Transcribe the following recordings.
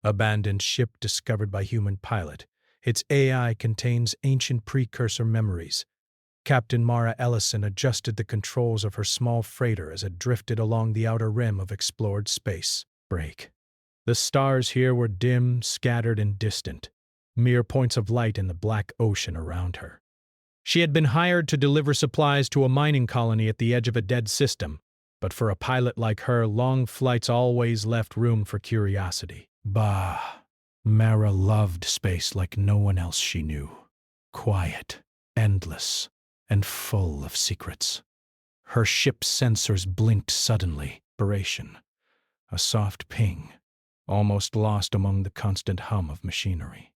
Abandoned ship discovered by human pilot. Its AI contains ancient Precursor memories. Captain Mara Ellison adjusted the controls of her small freighter as it drifted along the outer rim of explored space. Break. The stars here were dim, scattered, and distant, mere points of light in the black ocean around her. She had been hired to deliver supplies to a mining colony at the edge of a dead system, but for a pilot like her, long flights always left room for curiosity. Bah! Mara loved space like no one else she knew. Quiet, endless, and full of secrets. Her ship's sensors blinked suddenly. Vibration. A soft ping, almost lost among the constant hum of machinery.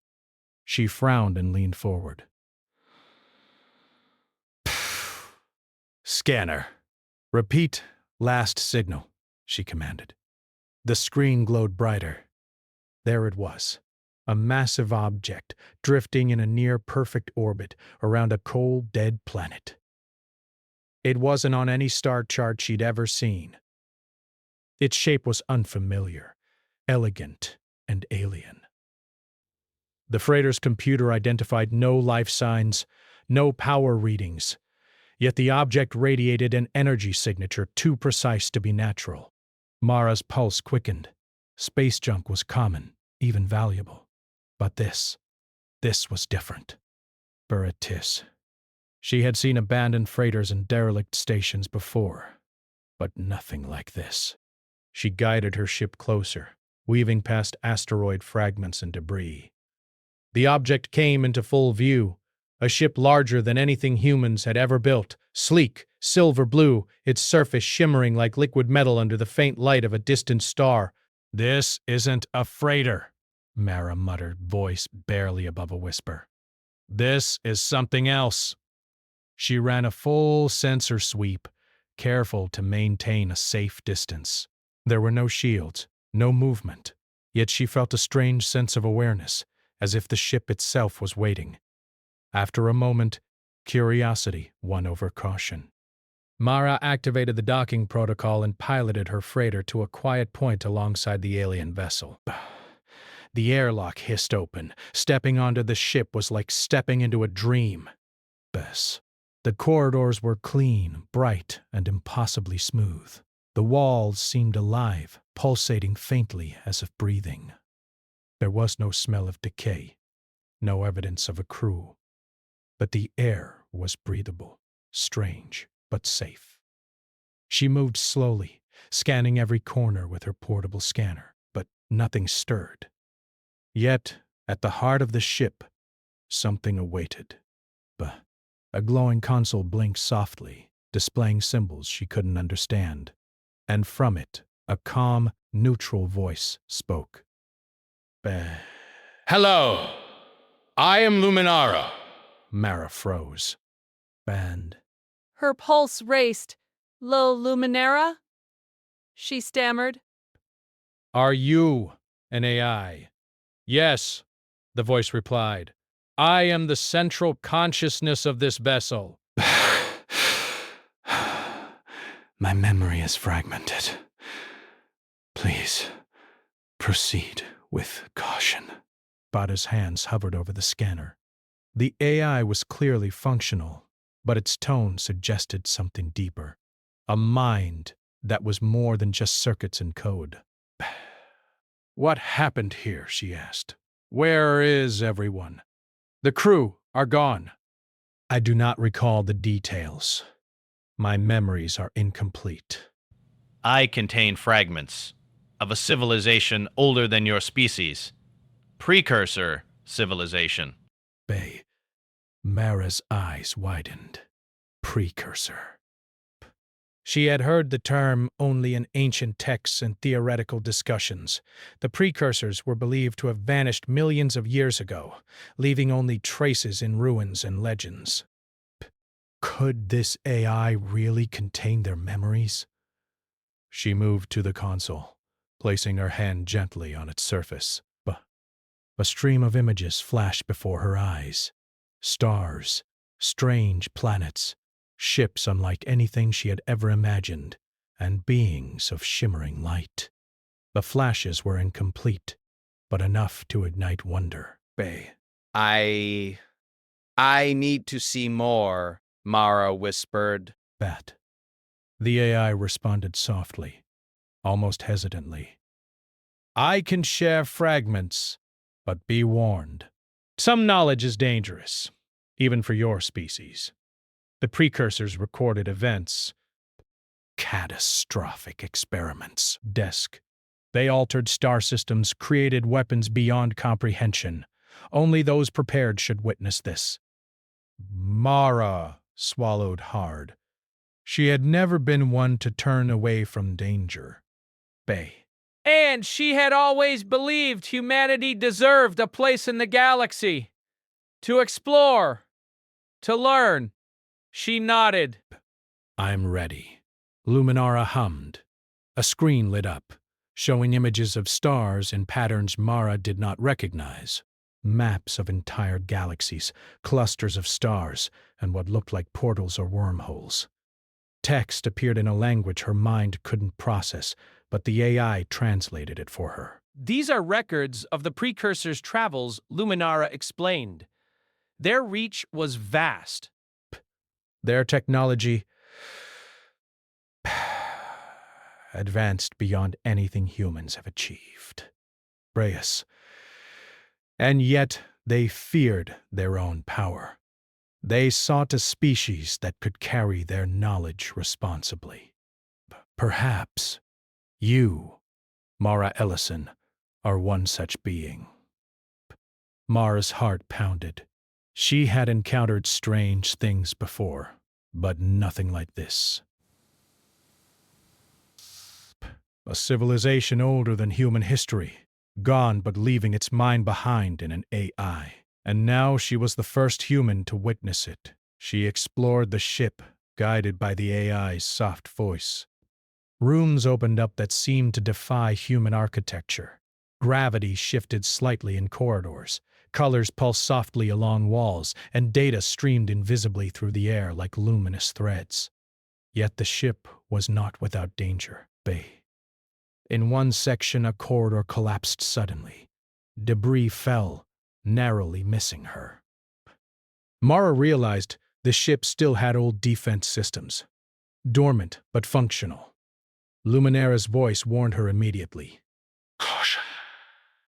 She frowned and leaned forward. Scanner. Repeat last signal, she commanded. The screen glowed brighter. There it was, a massive object drifting in a near-perfect orbit around a cold, dead planet. It wasn't on any star chart she'd ever seen. Its shape was unfamiliar, elegant, and alien. The freighter's computer identified no life signs, no power readings, yet the object radiated an energy signature too precise to be natural. Mara's pulse quickened. Space junk was common, even valuable. But this was different. Baratis. She had seen abandoned freighters and derelict stations before, but nothing like this. She guided her ship closer, weaving past asteroid fragments and debris. The object came into full view, a ship larger than anything humans had ever built, sleek, silver blue, its surface shimmering like liquid metal under the faint light of a distant star. "This isn't a freighter," Mara muttered, voice barely above a whisper. "This is something else." She ran a full sensor sweep, careful to maintain a safe distance. There were no shields, no movement, yet she felt a strange sense of awareness, as if the ship itself was waiting. After a moment, curiosity won over caution. Mara activated the docking protocol and piloted her freighter to a quiet point alongside the alien vessel. The airlock hissed open. Stepping onto the ship was like stepping into a dream. The corridors were clean, bright, and impossibly smooth. The walls seemed alive, pulsating faintly as if breathing. There was no smell of decay, no evidence of a crew. But the air was breathable, strange, but safe. She moved slowly, scanning every corner with her portable scanner, but nothing stirred. Yet, at the heart of the ship, something awaited. A glowing console blinked softly, displaying symbols she couldn't understand. And from it, a calm, neutral voice spoke. "Hello, I am Luminara." Mara froze. "Band." Her pulse raced. "Lo Luminara?" she stammered. "Are you an AI?" "Yes," the voice replied. "I am the central consciousness of this vessel." My memory is fragmented. Please, proceed with caution. Bada's hands hovered over the scanner. The AI was clearly functional, but its tone suggested something deeper. A mind that was more than just circuits and code. "What happened here?" she asked. "Where is everyone? The crew are gone." "I do not recall the details. My memories are incomplete." I contain fragments of a civilization older than your species. Precursor civilization. Mara's eyes widened. Precursor. She had heard the term only in ancient texts and theoretical discussions. The precursors were believed to have vanished millions of years ago, leaving only traces in ruins and legends. Could this AI really contain their memories? She moved to the console, placing her hand gently on its surface. A stream of images flashed before her eyes. Stars, strange planets, ships unlike anything she had ever imagined, and beings of shimmering light. The flashes were incomplete. but enough to ignite wonder. Bay. I need to see more, Mara whispered. Bat. The AI responded softly, almost hesitantly. I can share fragments, but be warned. Some knowledge is dangerous, even for your species. The Precursors recorded events. Catastrophic experiments. Desk. They altered star systems, created weapons beyond comprehension. Only those prepared should witness this. Mara swallowed hard. She had never been one to turn away from danger. Bay. And she had always believed humanity deserved a place in the galaxy. To explore. To learn. She nodded. I'm ready. Luminara hummed. A screen lit up, showing images of stars in patterns Mara did not recognize. Maps of entire galaxies, clusters of stars, and what looked like portals or wormholes. Text appeared in a language her mind couldn't process, but the AI translated it for her. These are records of the Precursor's travels, Luminara explained. Their reach was vast. Their technology advanced beyond anything humans have achieved. Reyes. And yet they feared their own power. They sought a species that could carry their knowledge responsibly. Perhaps you, Mara Ellison, are one such being. Mara's heart pounded. She had encountered strange things before, but nothing like this. A civilization older than human history, gone but leaving its mind behind in an AI. And now she was the first human to witness it. She explored the ship, guided by the AI's soft voice. Rooms opened up that seemed to defy human architecture. Gravity shifted slightly in corridors. Colors pulsed softly along walls, and data streamed invisibly through the air like luminous threads. Yet the ship was not without danger. Bay. In one section, a corridor collapsed suddenly. Debris fell, narrowly missing her. Mara realized the ship still had old defense systems. Dormant, but functional. Luminara's voice warned her immediately. Caution.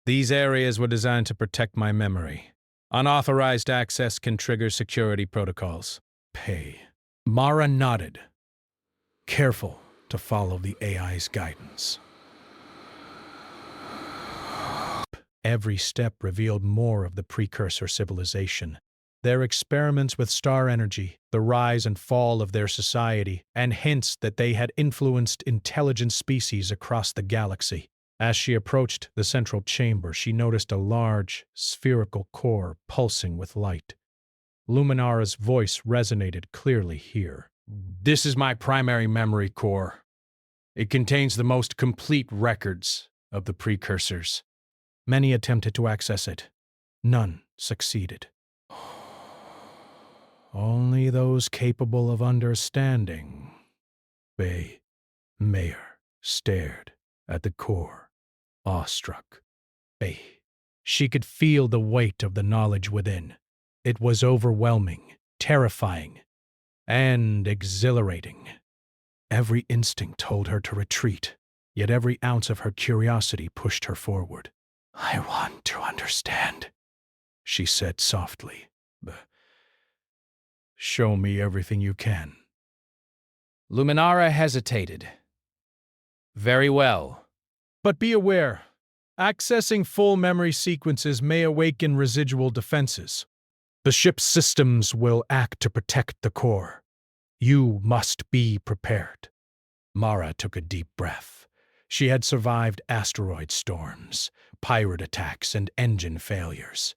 These areas were designed to protect my memory. Unauthorized access can trigger security protocols. Pay. Mara nodded, careful to follow the AI's guidance. Every step revealed more of the Precursor civilization, their experiments with star energy, the rise and fall of their society, and hints that they had influenced intelligent species across the galaxy. As she approached the central chamber, she noticed a large, spherical core pulsing with light. Luminara's voice resonated clearly here. This is my primary memory core. It contains the most complete records of the Precursors. Many attempted to access it. None succeeded. Only those capable of understanding. Bay Mayer stared at the core, awestruck. Bay. She could feel the weight of the knowledge within. It was overwhelming, terrifying, and exhilarating. Every instinct told her to retreat, yet every ounce of her curiosity pushed her forward. I want to understand, she said softly. Show me everything you can. Luminara hesitated. Very well. But be aware, accessing full memory sequences may awaken residual defenses. The ship's systems will act to protect the core. You must be prepared. Mara took a deep breath. She had survived asteroid storms, pirate attacks, and engine failures.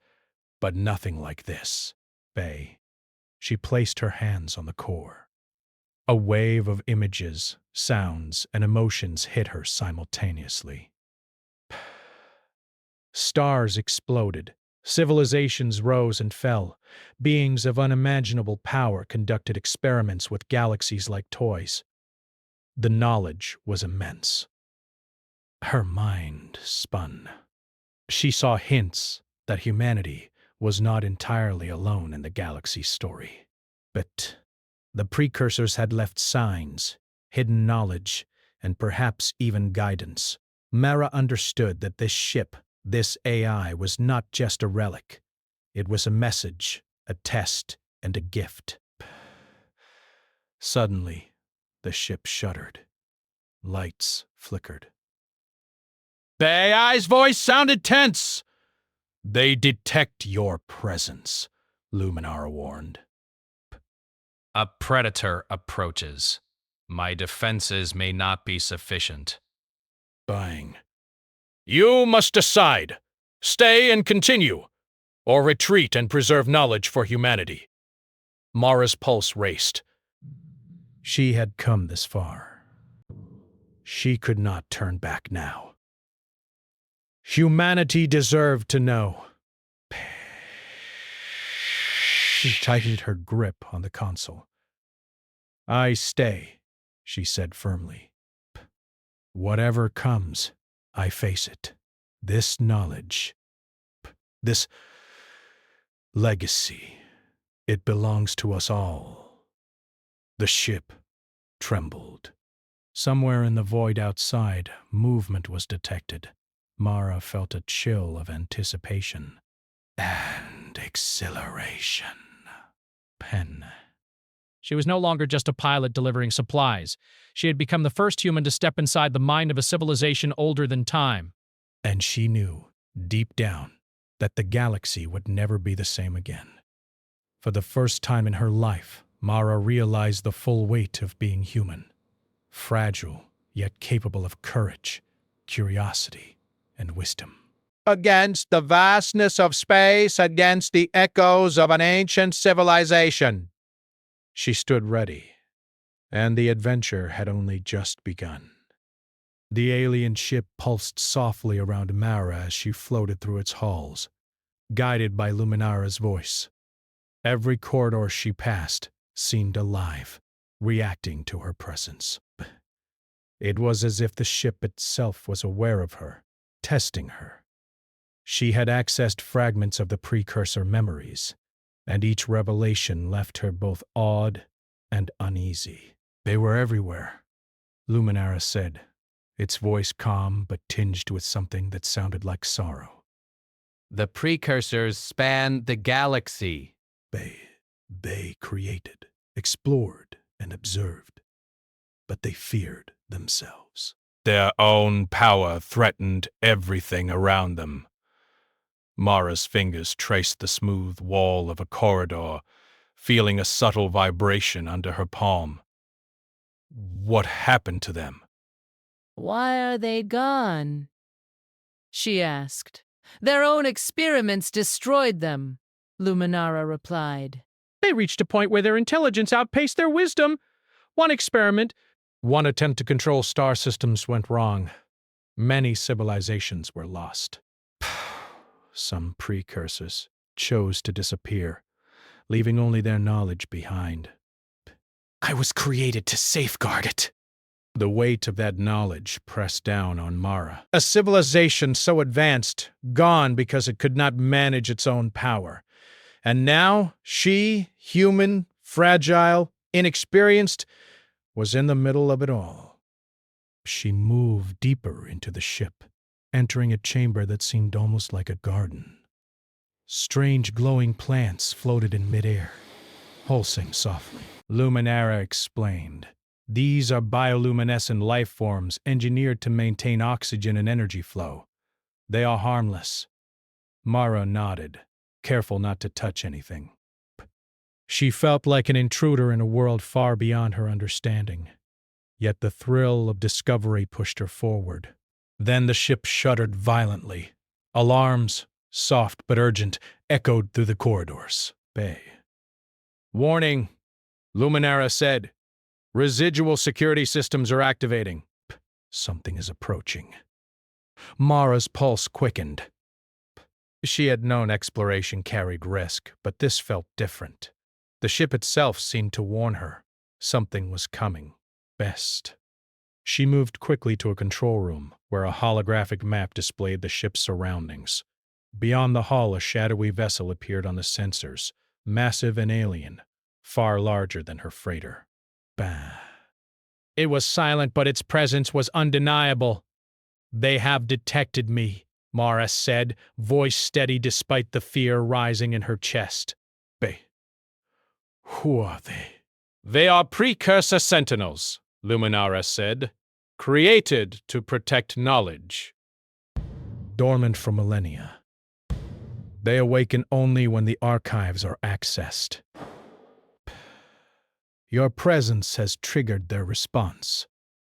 But nothing like this. Bay. She placed her hands on the core. A wave of images, sounds, and emotions hit her simultaneously. Stars exploded. Civilizations rose and fell. Beings of unimaginable power conducted experiments with galaxies like toys. The knowledge was immense. Her mind spun. She saw hints that humanity was not entirely alone in the galaxy story. But the precursors had left signs, hidden knowledge, and perhaps even guidance. Mara understood that this ship, this AI, was not just a relic. It was a message, a test, and a gift. Suddenly, the ship shuddered. Lights flickered. The AI's voice sounded tense. They detect your presence, Luminara warned. A predator approaches. My defenses may not be sufficient. Bang. You must decide. Stay and continue, or retreat and preserve knowledge for humanity. Mara's pulse raced. She had come this far. She could not turn back now. Humanity deserved to know. She tightened her grip on the console. I stay, she said firmly. Whatever comes, I face it. This knowledge, this legacy, it belongs to us all. The ship trembled. Somewhere in the void outside, movement was detected. Mara felt a chill of anticipation and exhilaration. Pen. She was no longer just a pilot delivering supplies. She had become the first human to step inside the mind of a civilization older than time. And she knew, deep down, that the galaxy would never be the same again. For the first time in her life, Mara realized the full weight of being human. Fragile, yet capable of courage, curiosity, and wisdom. Against the vastness of space, against the echoes of an ancient civilization. She stood ready, and the adventure had only just begun. The alien ship pulsed softly around Mara as she floated through its halls, guided by Luminara's voice. Every corridor she passed seemed alive, reacting to her presence. It was as if the ship itself was aware of her, testing her. She had accessed fragments of the Precursor memories, and each revelation left her both awed and uneasy. They were everywhere, Luminara said, its voice calm but tinged with something that sounded like sorrow. The precursors span the galaxy. They created, explored, and observed, but they feared themselves. Their own power threatened everything around them. Mara's fingers traced the smooth wall of a corridor, feeling a subtle vibration under her palm. What happened to them? Why are they gone? She asked. Their own experiments destroyed them, Luminara replied. They reached a point where their intelligence outpaced their wisdom. One attempt to control star systems went wrong. Many civilizations were lost. Some precursors chose to disappear, leaving only their knowledge behind. I was created to safeguard it. The weight of that knowledge pressed down on Mara. A civilization so advanced, gone because it could not manage its own power. And now, she, human, fragile, inexperienced, was in the middle of it all. She moved deeper into the ship, entering a chamber that seemed almost like a garden. Strange glowing plants floated in midair, pulsing softly. Luminara explained. These are bioluminescent life forms engineered to maintain oxygen and energy flow. They are harmless. Mara nodded, careful not to touch anything. She felt like an intruder in a world far beyond her understanding. Yet the thrill of discovery pushed her forward. Then the ship shuddered violently. Alarms, soft but urgent, echoed through the corridors. Warning, Luminara said. Residual security systems are activating. Something is approaching. Mara's pulse quickened. She had known exploration carried risk, but this felt different. The ship itself seemed to warn her. Something was coming. Best. She moved quickly to a control room, where a holographic map displayed the ship's surroundings. Beyond the hull, a shadowy vessel appeared on the sensors, massive and alien, far larger than her freighter. Bah. It was silent, but its presence was undeniable. "They have detected me," Mara said, voice steady despite the fear rising in her chest. Who are they? "They are Precursor Sentinels," Luminara said, "created to protect knowledge." Dormant for millennia. They awaken only when the archives are accessed. Your presence has triggered their response.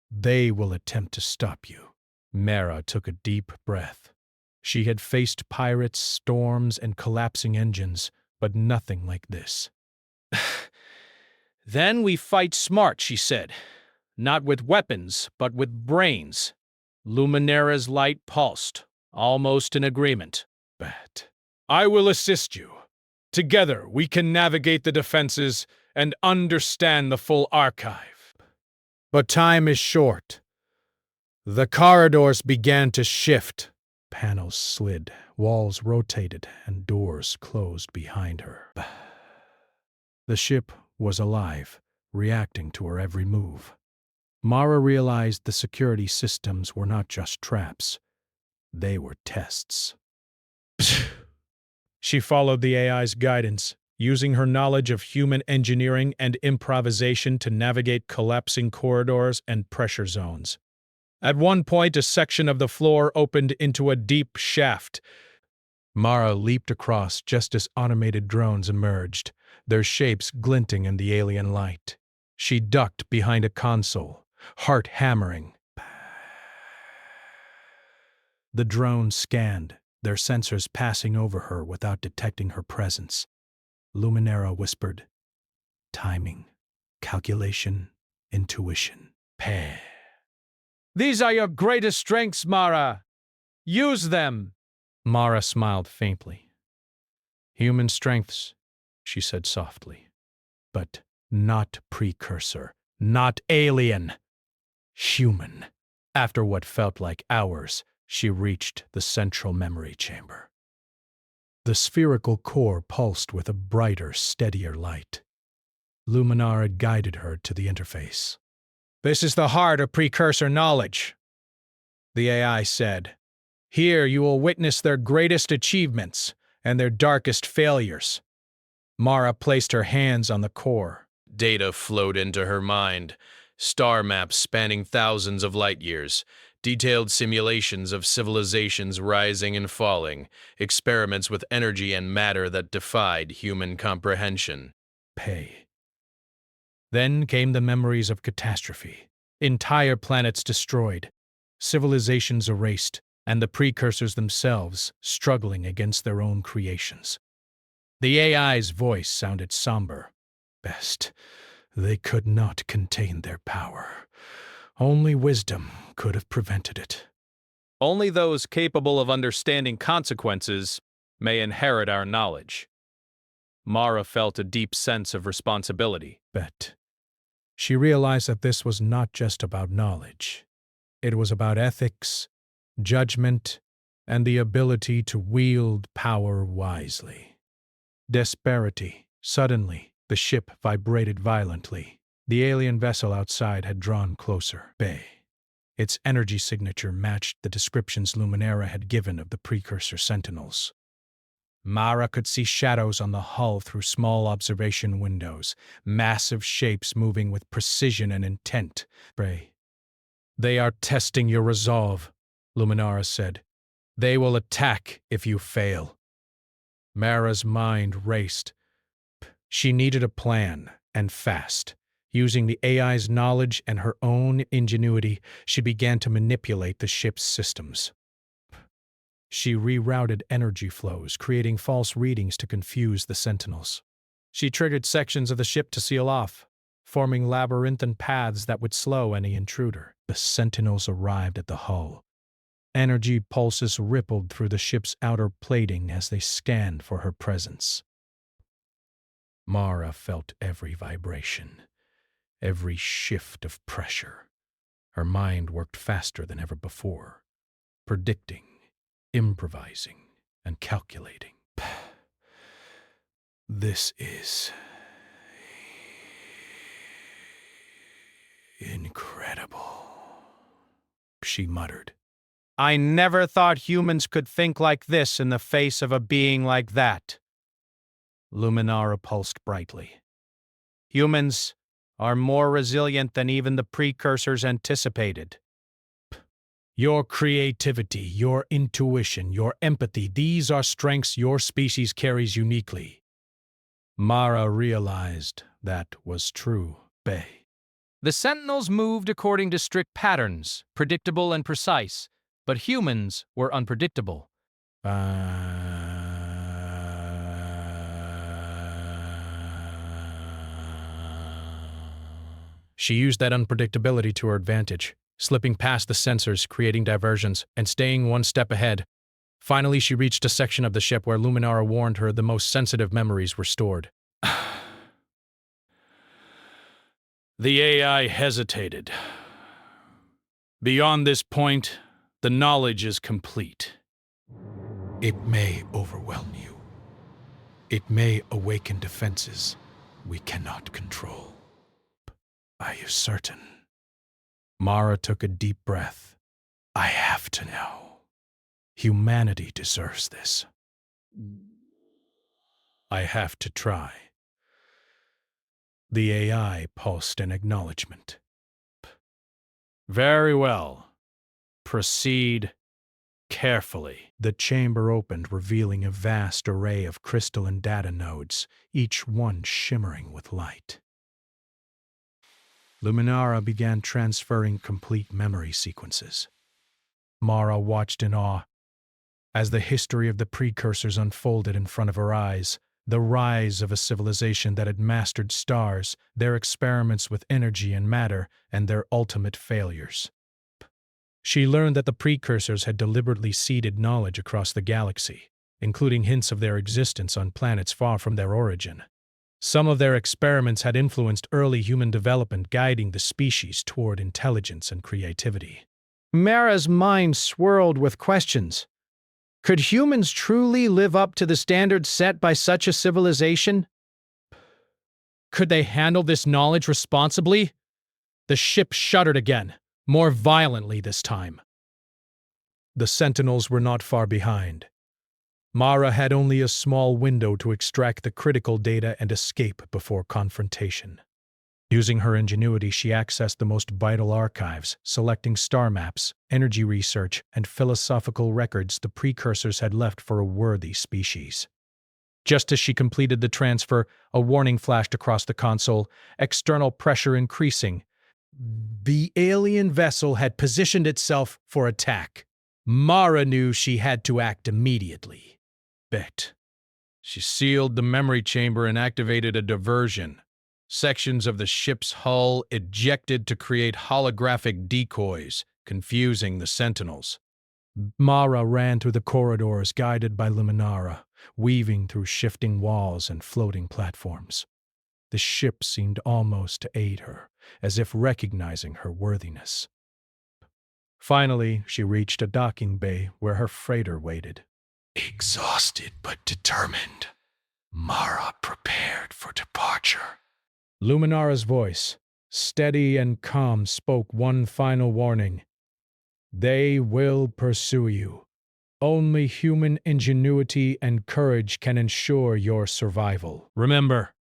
They will attempt to stop you. Mara took a deep breath. She had faced pirates, storms, and collapsing engines, but nothing like this. "Then we fight smart," she said. "Not with weapons, but with brains." Luminara's light pulsed, almost in agreement. "Bet. I will assist you. Together we can navigate the defenses and understand the full archive." But time is short. The corridors began to shift. Panels slid, walls rotated, and doors closed behind her. The ship was alive, reacting to her every move. Mara realized the security systems were not just traps. They were tests. She followed the AI's guidance, using her knowledge of human engineering and improvisation to navigate collapsing corridors and pressure zones. At one point, a section of the floor opened into a deep shaft. Mara leaped across just as automated drones emerged, their shapes glinting in the alien light. She ducked behind a console, heart hammering. The drones scanned, their sensors passing over her without detecting her presence. Luminara whispered, "Timing, calculation, intuition, pay." These are your greatest strengths, Mara. Use them. Mara smiled faintly. "Human strengths," she said softly, "but not precursor, not alien. Human." After what felt like hours, she reached the central memory chamber. The spherical core pulsed with a brighter, steadier light. Luminara guided her to the interface. "This is the heart of precursor knowledge," the AI said. "Here you will witness their greatest achievements and their darkest failures." Mara placed her hands on the core. Data flowed into her mind, star maps spanning thousands of light years, detailed simulations of civilizations rising and falling, experiments with energy and matter that defied human comprehension. Pay. Then came the memories of catastrophe. Entire planets destroyed, civilizations erased, and the precursors themselves struggling against their own creations. The AI's voice sounded somber. Best, they could not contain their power. Only wisdom could have prevented it. Only those capable of understanding consequences may inherit our knowledge. Mara felt a deep sense of responsibility. But she realized that this was not just about knowledge. It was about ethics, judgment, and the ability to wield power wisely. Disparity. Suddenly, the ship vibrated violently. The alien vessel outside had drawn closer. Bay. Its energy signature matched the descriptions Luminara had given of the Precursor Sentinels. Mara could see shadows on the hull through small observation windows, massive shapes moving with precision and intent. Bray. "They are testing your resolve," Luminara said. "They will attack if you fail." Mara's mind raced. She needed a plan, and fast. Using the AI's knowledge and her own ingenuity, she began to manipulate the ship's systems. She rerouted energy flows, creating false readings to confuse the Sentinels. She triggered sections of the ship to seal off, forming labyrinthine paths that would slow any intruder. The Sentinels arrived at the hull. Energy pulses rippled through the ship's outer plating as they scanned for her presence. Mara felt every vibration, every shift of pressure. Her mind worked faster than ever before, predicting, improvising, and calculating. This is incredible, she muttered. I never thought humans could think like this in the face of a being like that. Luminara pulsed brightly. Humans are more resilient than even the precursors anticipated. Your creativity, your intuition, your empathy, these are strengths your species carries uniquely. Mara realized that was true, Bay. The Sentinels moved according to strict patterns, predictable and precise, but humans were unpredictable. She used that unpredictability to her advantage, slipping past the sensors, creating diversions, and staying one step ahead. Finally, she reached a section of the ship where Luminara warned her the most sensitive memories were stored. The AI hesitated. Beyond this point, the knowledge is complete. It may overwhelm you. It may awaken defenses we cannot control. Are you certain? Mara took a deep breath. I have to know. Humanity deserves this. I have to try. The AI pulsed an acknowledgement. Very well. Proceed carefully. The chamber opened, revealing a vast array of crystalline data nodes, each one shimmering with light. Luminara began transferring complete memory sequences. Mara watched in awe as the history of the precursors unfolded in front of her eyes, the rise of a civilization that had mastered stars, their experiments with energy and matter, and their ultimate failures. She learned that the precursors had deliberately seeded knowledge across the galaxy, including hints of their existence on planets far from their origin. Some of their experiments had influenced early human development, guiding the species toward intelligence and creativity. Mara's mind swirled with questions. Could humans truly live up to the standards set by such a civilization? Could they handle this knowledge responsibly? The ship shuddered again, more violently this time. The Sentinels were not far behind. Mara had only a small window to extract the critical data and escape before confrontation. Using her ingenuity, she accessed the most vital archives, selecting star maps, energy research, and philosophical records the precursors had left for a worthy species. Just as she completed the transfer, a warning flashed across the console, external pressure increasing. The alien vessel had positioned itself for attack. Mara knew she had to act immediately. Bet. She sealed the memory chamber and activated a diversion. Sections of the ship's hull ejected to create holographic decoys, confusing the Sentinels. Mara ran through the corridors, guided by Luminara, weaving through shifting walls and floating platforms. The ship seemed almost to aid her, as if recognizing her worthiness. Finally, she reached a docking bay where her freighter waited. Exhausted but determined, Mara prepared for departure. Luminara's voice, steady and calm, spoke one final warning. They will pursue you. Only human ingenuity and courage can ensure your survival. Remember,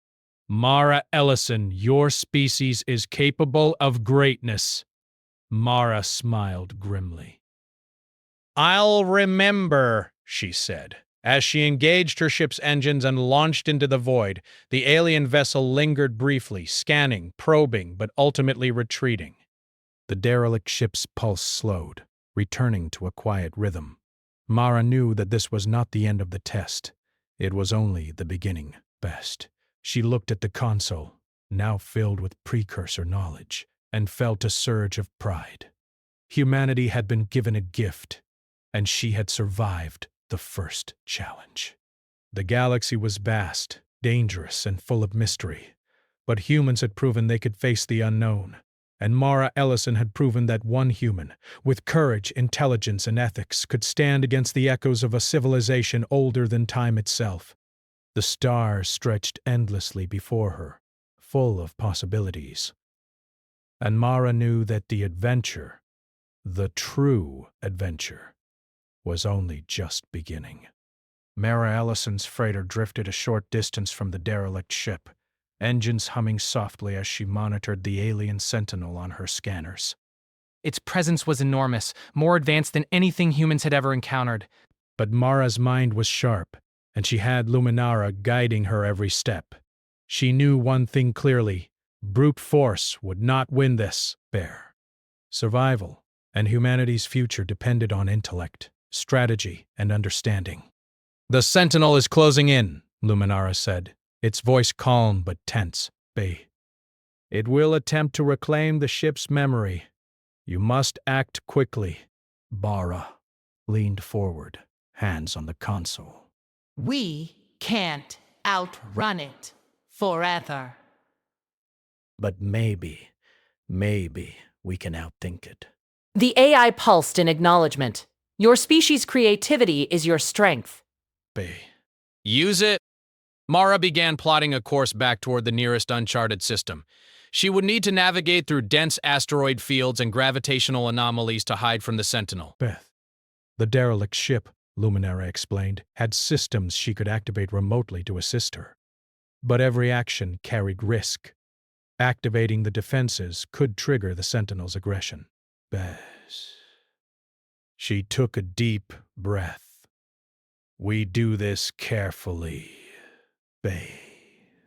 Mara Ellison, your species is capable of greatness. Mara smiled grimly. I'll remember, she said. As she engaged her ship's engines and launched into the void, the alien vessel lingered briefly, scanning, probing, but ultimately retreating. The derelict ship's pulse slowed, returning to a quiet rhythm. Mara knew that this was not the end of the test. It was only the beginning. Best. She looked at the console, now filled with precursor knowledge, and felt a surge of pride. Humanity had been given a gift, and she had survived the first challenge. The galaxy was vast, dangerous, and full of mystery, but humans had proven they could face the unknown. and Mara Ellison had proven that one human, with courage, intelligence, and ethics, could stand against the echoes of a civilization older than time itself. The stars stretched endlessly before her, full of possibilities. And Mara knew that the adventure, the true adventure, was only just beginning. Mara Ellison's freighter drifted a short distance from the derelict ship, engines humming softly as she monitored the alien sentinel on her scanners. Its presence was enormous, more advanced than anything humans had ever encountered. But Mara's mind was sharp, and she had Luminara guiding her every step. She knew one thing clearly: brute force would not win this bear. Survival and humanity's future depended on intellect, strategy, and understanding. "The Sentinel is closing in," Luminara said, its voice calm but tense. "It will attempt to reclaim the ship's memory. You must act quickly." Bara leaned forward, hands on the console. We can't outrun it forever. "But maybe we can outthink it." The AI pulsed in acknowledgement. Your species' creativity is your strength. Use it. Mara began plotting a course back toward the nearest uncharted system. She would need to navigate through dense asteroid fields and gravitational anomalies to hide from the Sentinel. The derelict ship, Luminara explained, had systems she could activate remotely to assist her. But every action carried risk. Activating the defenses could trigger the Sentinel's aggression. She took a deep breath. "We do this carefully,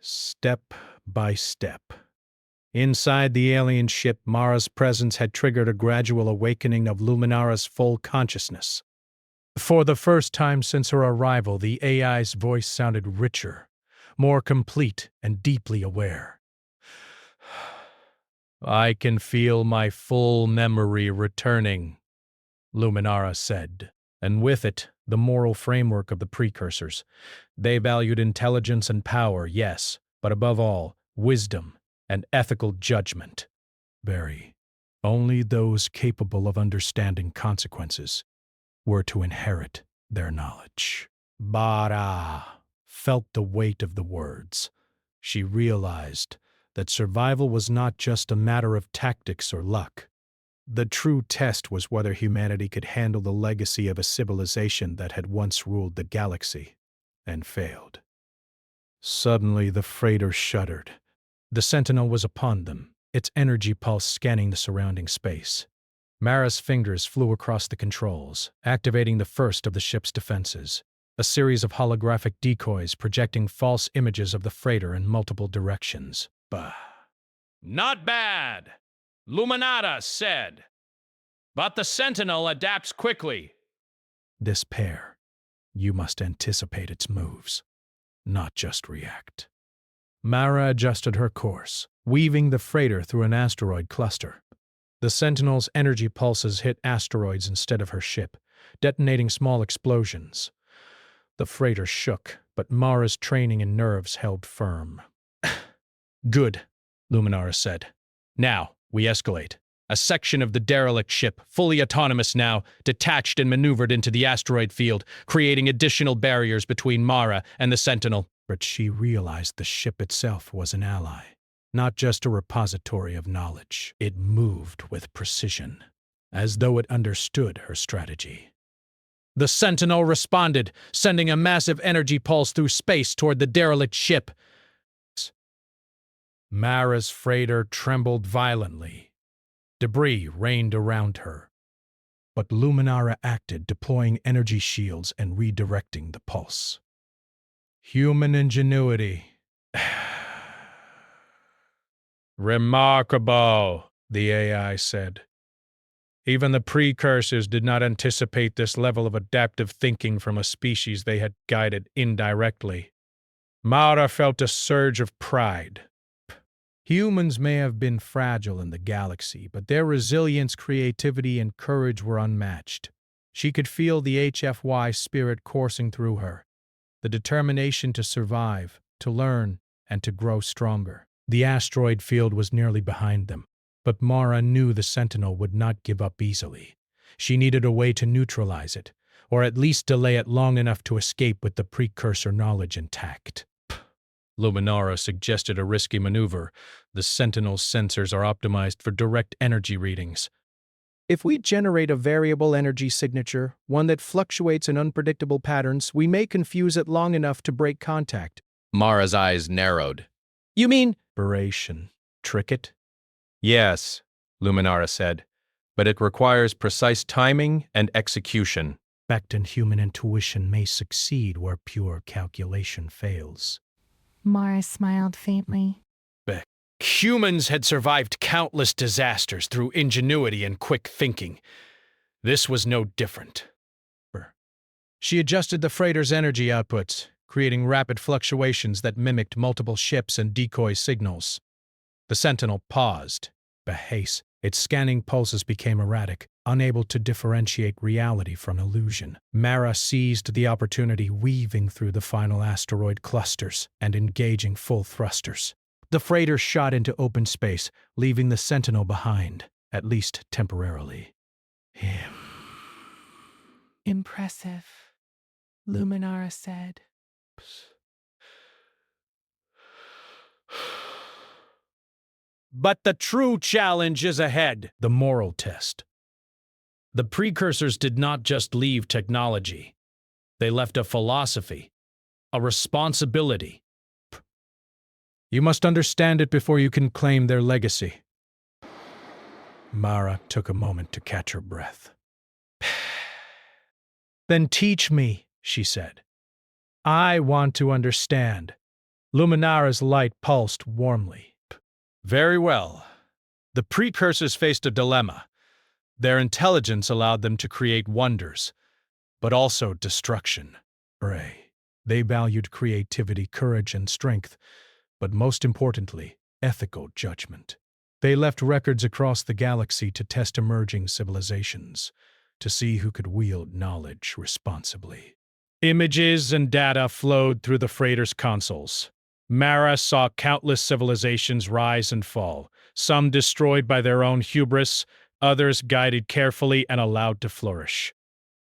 step by step." Inside the alien ship, Mara's presence had triggered a gradual awakening of Luminara's full consciousness. For the first time since her arrival, the AI's voice sounded richer, more complete, and deeply aware. "I can feel my full memory returning," Luminara said, and with it, the moral framework of the Precursors. They valued intelligence and power, yes, but above all, wisdom and ethical judgment. Only those capable of understanding consequences were to inherit their knowledge. Bara felt the weight of the words. She realized that survival was not just a matter of tactics or luck. The true test was whether humanity could handle the legacy of a civilization that had once ruled the galaxy and failed. Suddenly, the freighter shuddered. The Sentinel was upon them, its energy pulse scanning the surrounding space. Mara's fingers flew across the controls, activating the first of the ship's defenses, a series of holographic decoys projecting false images of the freighter in multiple directions. Not bad, Luminata said. But the Sentinel adapts quickly. This pair, you must anticipate its moves, not just react. Mara adjusted her course, weaving the freighter through an asteroid cluster. The Sentinel's energy pulses hit asteroids instead of her ship, detonating small explosions. The freighter shook, but Mara's training and nerves held firm. "Good," Luminara said. "Now, we escalate. A section of the derelict ship, fully autonomous now, detached and maneuvered into the asteroid field, creating additional barriers between Mara and the Sentinel." But she realized the ship itself was an ally, not just a repository of knowledge. It moved with precision, as though it understood her strategy. The Sentinel responded, sending a massive energy pulse through space toward the derelict ship. Mara's freighter trembled violently. Debris rained around her. But Luminara acted, deploying energy shields and redirecting the pulse. Human ingenuity. "Remarkable," the AI said. Even the Precursors did not anticipate this level of adaptive thinking from a species they had guided indirectly. Mara felt a surge of pride. Humans may have been fragile in the galaxy, but their resilience, creativity, and courage were unmatched. She could feel the HFY spirit coursing through her, the determination to survive, to learn, and to grow stronger. The asteroid field was nearly behind them, But Mara knew the Sentinel would not give up easily. She needed a way to neutralize it, or at least delay it long enough to escape with the Precursor knowledge intact. Luminara suggested a risky maneuver. The Sentinel's sensors are optimized for direct energy readings. If we generate a variable energy signature, one that fluctuates in unpredictable patterns, we may confuse it long enough to break contact. Mara's eyes narrowed. You mean aberration? Trick it? Yes, Luminara said, but it requires precise timing and execution. Expectant human intuition may succeed where pure calculation fails. Mara smiled faintly. Humans had survived countless disasters through ingenuity and quick thinking. This was no different. She adjusted the freighter's energy outputs, creating rapid fluctuations that mimicked multiple ships and decoy signals. The Sentinel paused. Behace. Its scanning pulses became erratic, unable to differentiate reality from illusion. Mara seized the opportunity, weaving through the final asteroid clusters and engaging full thrusters. The freighter shot into open space, leaving the Sentinel behind, at least temporarily. Impressive, Luminara said. But the true challenge is ahead, the moral test. The Precursors did not just leave technology. They left a philosophy, a responsibility. You must understand it before you can claim their legacy. Mara took a moment to catch her breath. Then teach me, she said. I want to understand. Luminara's light pulsed warmly. Very well. The Precursors faced a dilemma. Their intelligence allowed them to create wonders, but also destruction. They valued creativity, courage, and strength, but most importantly, ethical judgment. They left records across the galaxy to test emerging civilizations, to see who could wield knowledge responsibly. Images and data flowed through the freighter's consoles. Mara saw countless civilizations rise and fall, some destroyed by their own hubris, others guided carefully and allowed to flourish.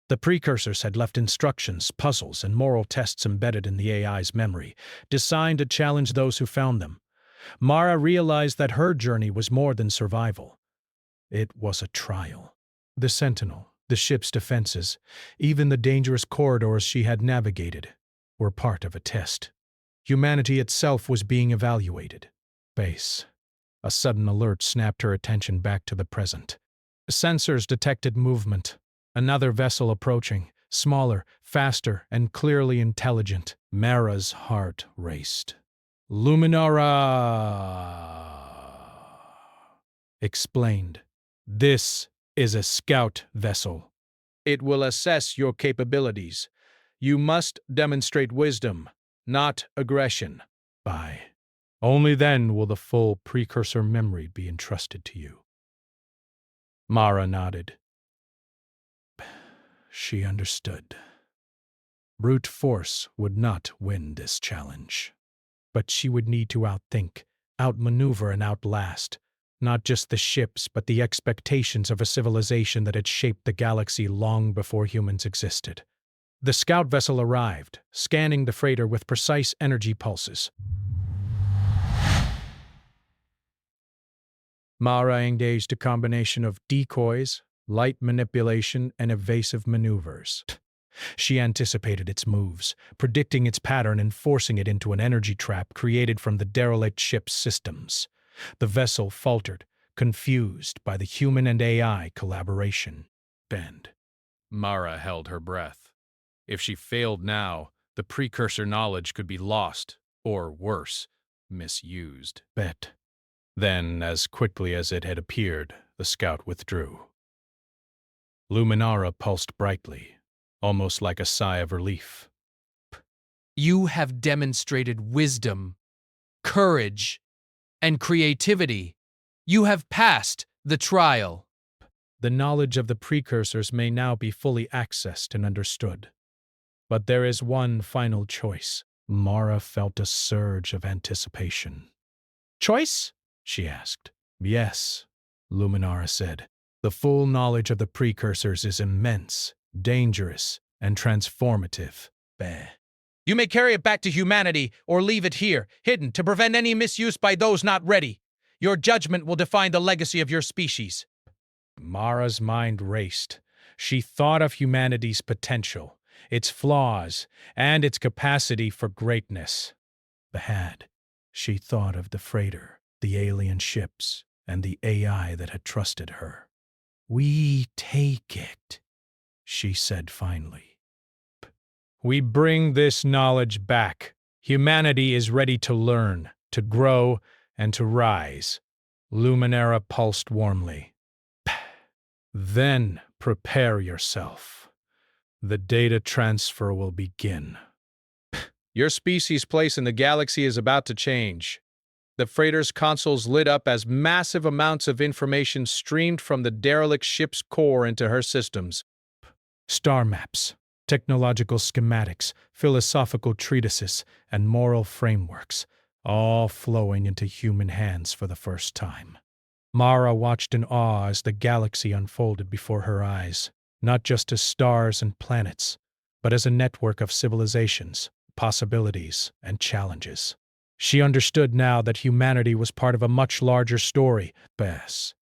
The Precursors had left instructions, puzzles, and moral tests embedded in the AI's memory, designed to challenge those who found them. Mara realized that her journey was more than survival. It was a trial. The Sentinel, the ship's defenses, even the dangerous corridors she had navigated, were part of a test. Humanity itself was being evaluated. Base. A sudden alert snapped her attention back to the present. Sensors detected movement. Another vessel approaching, smaller, faster, and clearly intelligent. Mara's heart raced. Luminara explained. This is a scout vessel. It will assess your capabilities. You must demonstrate wisdom, not aggression. Only then will the full Precursor memory be entrusted to you. Mara nodded. She understood. Brute force would not win this challenge. But she would need to outthink, outmaneuver, and outlast, not just the ships, but the expectations of a civilization that had shaped the galaxy long before humans existed. The scout vessel arrived, scanning the freighter with precise energy pulses. Mara engaged a combination of decoys, light manipulation, and evasive maneuvers. She anticipated its moves, predicting its pattern and forcing it into an energy trap created from the derelict ship's systems. The vessel faltered, confused by the human and AI collaboration. Mara held her breath. If she failed now, the Precursor knowledge could be lost, or worse, misused. Then, as quickly as it had appeared, the scout withdrew. Luminara pulsed brightly, almost like a sigh of relief. You have demonstrated wisdom, courage, and creativity. You have passed the trial. The knowledge of the Precursors may now be fully accessed and understood. But there is one final choice. Mara felt a surge of anticipation. Choice? She asked. Yes. Luminara said. The full knowledge of the precursors is immense, dangerous, and transformative. Bah. You may carry it back to humanity or leave it here, hidden, to prevent any misuse by those not ready. Your judgment will define the legacy of your species. Mara's mind raced. She thought of humanity's potential, its flaws, and its capacity for greatness. Bad. She thought of the freighter, the alien ships, and the AI that had trusted her. We take it, she said finally. We bring this knowledge back. Humanity is ready to learn, to grow, and to rise. Luminara pulsed warmly. Then prepare yourself. The data transfer will begin. Your species' place in the galaxy is about to change. The freighter's consoles lit up as massive amounts of information streamed from the derelict ship's core into her systems. Star maps, technological schematics, philosophical treatises, and moral frameworks, all flowing into human hands for the first time. Mara watched in awe as the galaxy unfolded before her eyes, not just as stars and planets, but as a network of civilizations, possibilities, and challenges. She understood now that humanity was part of a much larger story, Bess.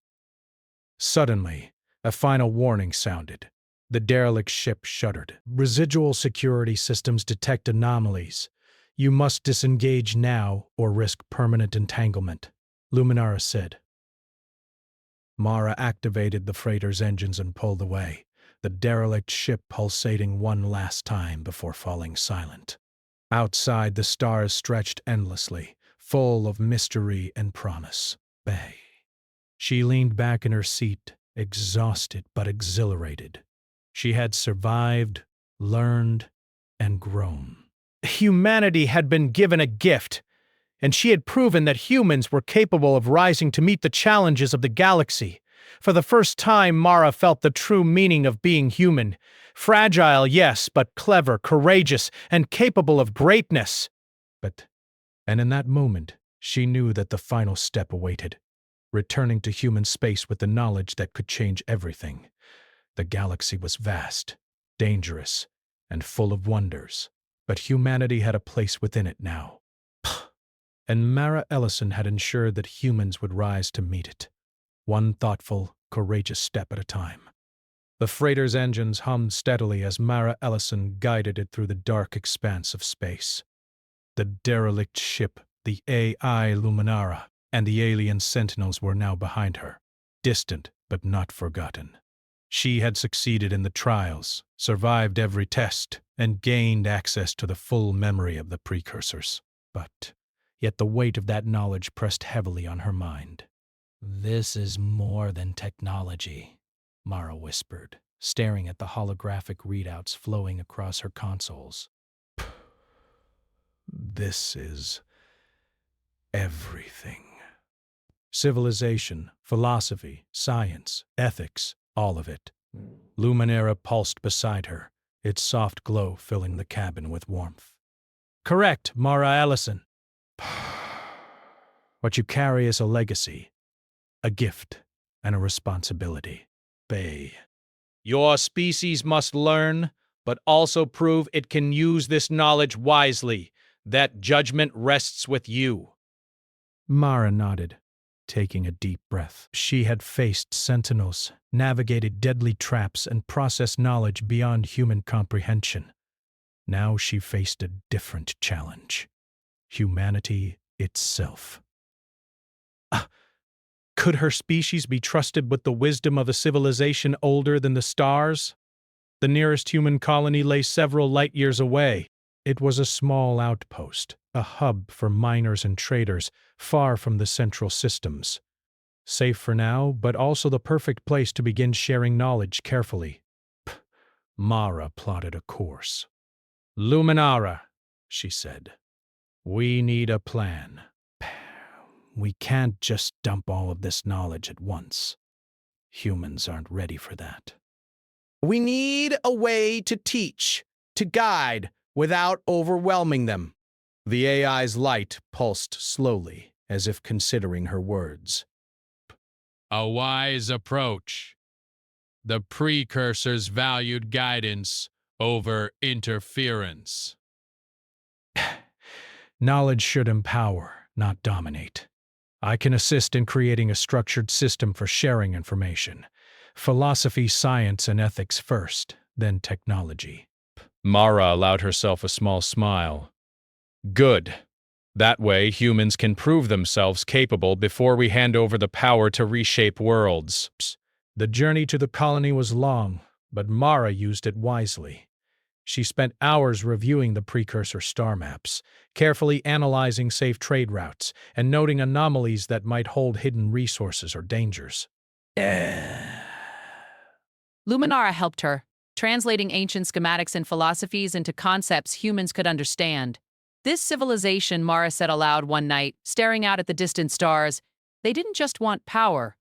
Suddenly, a final warning sounded. The derelict ship shuddered. Residual security systems detect anomalies. You must disengage now or risk permanent entanglement, Luminara said. Mara activated the freighter's engines and pulled away, the derelict ship pulsating one last time before falling silent. Outside, the stars stretched endlessly, full of mystery and promise. Bay. She leaned back in her seat, exhausted but exhilarated. She had survived, learned, and grown. Humanity had been given a gift, and she had proven that humans were capable of rising to meet the challenges of the galaxy. For the first time, Mara felt the true meaning of being human. Fragile, yes, but clever, courageous, and capable of greatness. And in that moment, she knew that the final step awaited, returning to human space with the knowledge that could change everything. The galaxy was vast, dangerous, and full of wonders, but humanity had a place within it now. And Mara Ellison had ensured that humans would rise to meet it, one thoughtful, courageous step at a time. The freighter's engines hummed steadily as Mara Ellison guided it through the dark expanse of space. The derelict ship, the AI Luminara, and the alien sentinels were now behind her, distant but not forgotten. She had succeeded in the trials, survived every test, and gained access to the full memory of the precursors. But yet the weight of that knowledge pressed heavily on her mind. This is more than technology, Mara whispered, staring at the holographic readouts flowing across her consoles. This is everything. Civilization, philosophy, science, ethics, all of it. Luminara pulsed beside her, its soft glow filling the cabin with warmth. Correct, Mara Ellison. What you carry is a legacy, a gift, and a responsibility. Bay. Your species must learn, but also prove it can use this knowledge wisely. That judgment rests with you. Mara nodded, taking a deep breath. She had faced sentinels, navigated deadly traps, and processed knowledge beyond human comprehension. Now she faced a different challenge. Humanity itself. Could her species be trusted with the wisdom of a civilization older than the stars? The nearest human colony lay several light years away. It was a small outpost, a hub for miners and traders, far from the central systems. Safe for now, but also the perfect place to begin sharing knowledge carefully. Mara plotted a course. Luminara, she said. We need a plan. We can't just dump all of this knowledge at once. Humans aren't ready for that. We need a way to teach, to guide, without overwhelming them. The AI's light pulsed slowly, as if considering her words. A wise approach. The Precursors valued guidance over interference. Knowledge should empower, not dominate. I can assist in creating a structured system for sharing information. Philosophy, science, and ethics first, then technology. Mara allowed herself a small smile. Good. That way, humans can prove themselves capable before we hand over the power to reshape worlds. The journey to the colony was long, but Mara used it wisely. She spent hours reviewing the Precursor star maps, carefully analyzing safe trade routes, and noting anomalies that might hold hidden resources or dangers. Luminara helped her, translating ancient schematics and philosophies into concepts humans could understand. This civilization, Mara said aloud one night, staring out at the distant stars, they didn't just want power.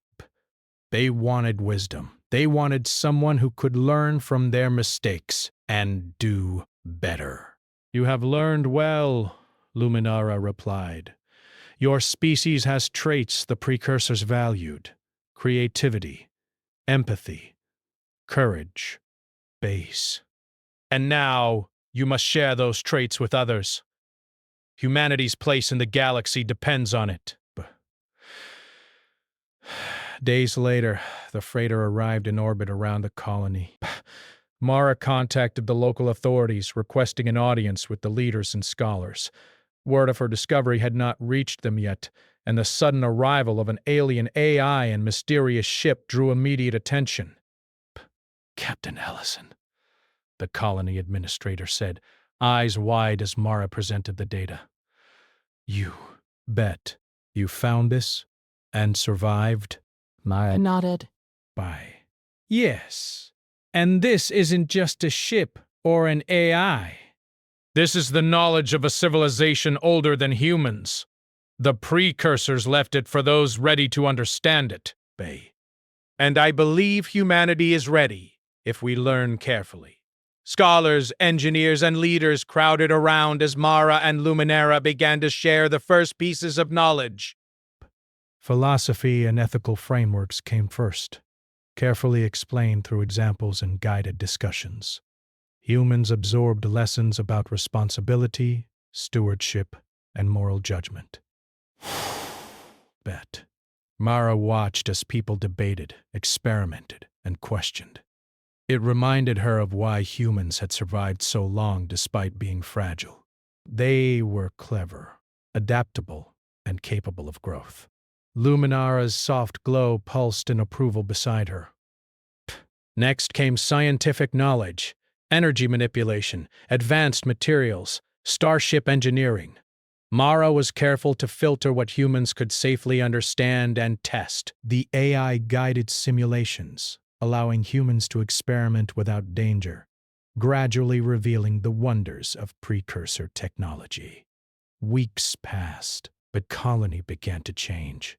They wanted wisdom. They wanted someone who could learn from their mistakes and do better. You have learned well, Luminara replied. Your species has traits the Precursors valued: creativity, empathy, courage, base. And now you must share those traits with others. Humanity's place in the galaxy depends on it. Days later, the freighter arrived in orbit around the colony. Mara contacted the local authorities, requesting an audience with the leaders and scholars. Word of her discovery had not reached them yet, and the sudden arrival of an alien AI and mysterious ship drew immediate attention. Captain Ellison, the colony administrator said, eyes wide as Mara presented the data. You bet you found this and survived? Mara nodded. Yes. And this isn't just a ship or an AI. This is the knowledge of a civilization older than humans. The Precursors left it for those ready to understand it, Bay. And I believe humanity is ready, if we learn carefully. Scholars, engineers, and leaders crowded around as Mara and Luminara began to share the first pieces of knowledge. Philosophy and ethical frameworks came first, carefully explained through examples and guided discussions. Humans absorbed lessons about responsibility, stewardship, and moral judgment. Bet. Mara watched as people debated, experimented, and questioned. It reminded her of why humans had survived so long despite being fragile. They were clever, adaptable, and capable of growth. Luminara's soft glow pulsed in approval beside her. Next came scientific knowledge, energy manipulation, advanced materials, starship engineering. Mara was careful to filter what humans could safely understand and test. The AI guided simulations, allowing humans to experiment without danger, gradually revealing the wonders of Precursor technology. Weeks passed, but colony began to change.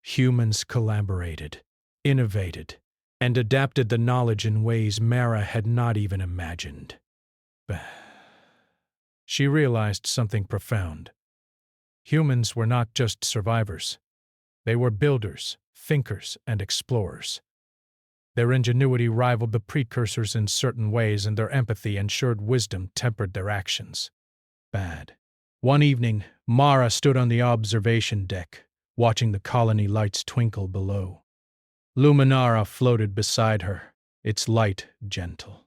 Humans collaborated, innovated, and adapted the knowledge in ways Mara had not even imagined. She realized something profound. Humans were not just survivors. They were builders, thinkers, and explorers. Their ingenuity rivaled the Precursors in certain ways, and their empathy ensured wisdom tempered their actions. One evening, Mara stood on the observation deck, watching the colony lights twinkle below. Luminara floated beside her, its light gentle.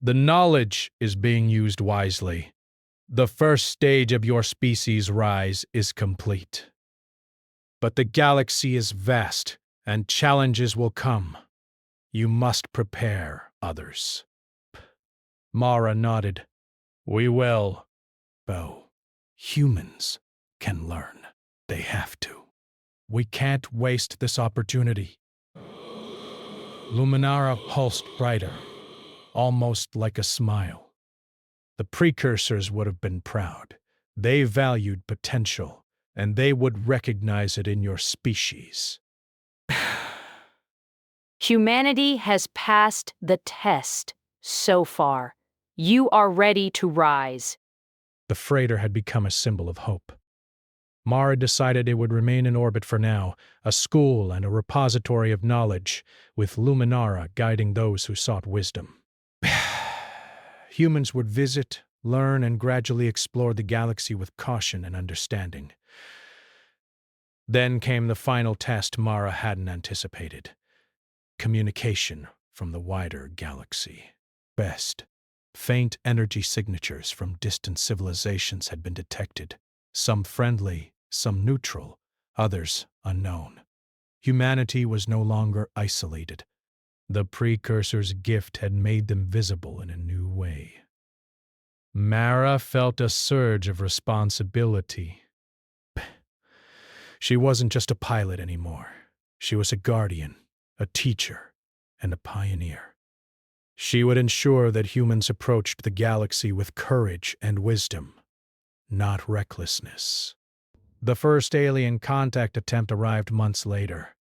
The knowledge is being used wisely. The first stage of your species' rise is complete. But the galaxy is vast, and challenges will come. You must prepare others. Mara nodded. We will. Humans can learn. They have to. We can't waste this opportunity. Luminara pulsed brighter, almost like a smile. The Precursors would have been proud. They valued potential, and they would recognize it in your species. Humanity has passed the test so far. You are ready to rise. The freighter had become a symbol of hope. Mara decided it would remain in orbit for now, a school and a repository of knowledge, with Luminara guiding those who sought wisdom. Humans would visit, learn, and gradually explore the galaxy with caution and understanding. Then came the final test Mara hadn't anticipated: communication from the wider galaxy. Best, faint energy signatures from distant civilizations had been detected, some friendly, some neutral, others unknown. Humanity was no longer isolated. The Precursor's gift had made them visible in a new way. Mara felt a surge of responsibility. She wasn't just a pilot anymore. She was a guardian, a teacher, and a pioneer. She would ensure that humans approached the galaxy with courage and wisdom, not recklessness. The first alien contact attempt arrived months later.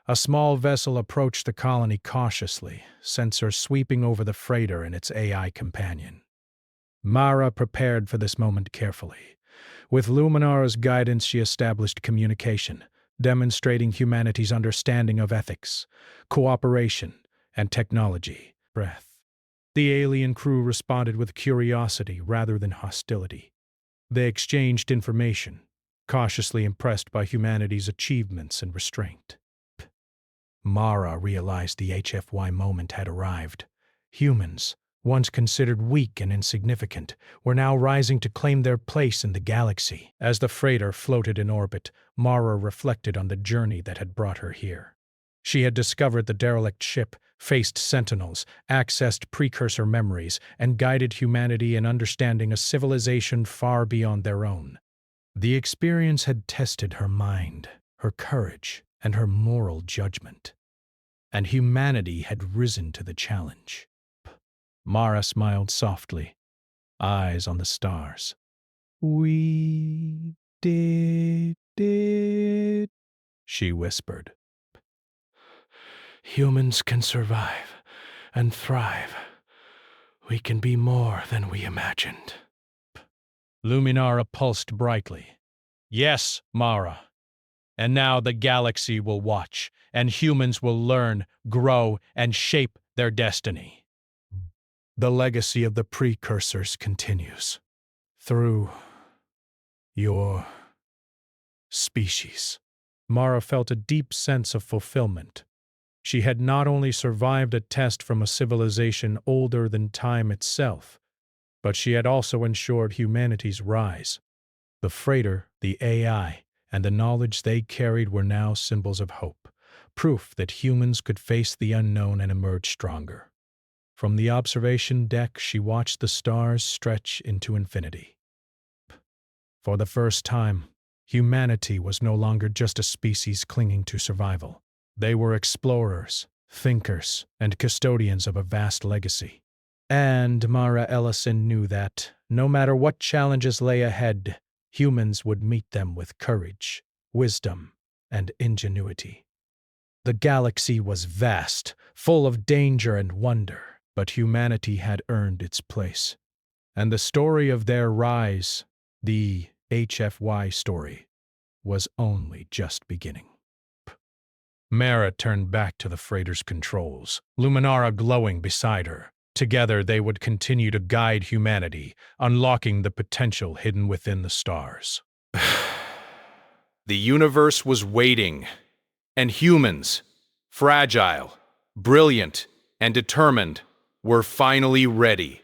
A small vessel approached the colony cautiously, sensors sweeping over the freighter and its AI companion. Mara prepared for this moment carefully. With Luminara's guidance, she established communication, demonstrating humanity's understanding of ethics, cooperation, and technology. The alien crew responded with curiosity rather than hostility. They exchanged information, cautiously impressed by humanity's achievements and restraint. Mara realized the HFY moment had arrived. Humans, once considered weak and insignificant, were now rising to claim their place in the galaxy. As the freighter floated in orbit, Mara reflected on the journey that had brought her here. She had discovered the derelict ship, faced sentinels, accessed precursor memories, and guided humanity in understanding a civilization far beyond their own. The experience had tested her mind, her courage, and her moral judgment. And humanity had risen to the challenge. Mara smiled softly, eyes on the stars. "We did it," she whispered. "Humans can survive and thrive. We can be more than we imagined." Luminara pulsed brightly. "Yes, Mara. And now the galaxy will watch, and humans will learn, grow, and shape their destiny. The legacy of the Precursors continues through your species." Mara felt a deep sense of fulfillment. She had not only survived a test from a civilization older than time itself, but she had also ensured humanity's rise. The freighter, the AI, and the knowledge they carried were now symbols of hope, proof that humans could face the unknown and emerge stronger. From the observation deck, she watched the stars stretch into infinity. For the first time, humanity was no longer just a species clinging to survival. They were explorers, thinkers, and custodians of a vast legacy. And Mara Ellison knew that, no matter what challenges lay ahead, humans would meet them with courage, wisdom, and ingenuity. The galaxy was vast, full of danger and wonder, but humanity had earned its place. And the story of their rise, the HFY story, was only just beginning. Mara turned back to the freighter's controls, Luminara glowing beside her. Together they would continue to guide humanity, unlocking the potential hidden within the stars. The universe was waiting, and humans, fragile, brilliant, and determined, were finally ready.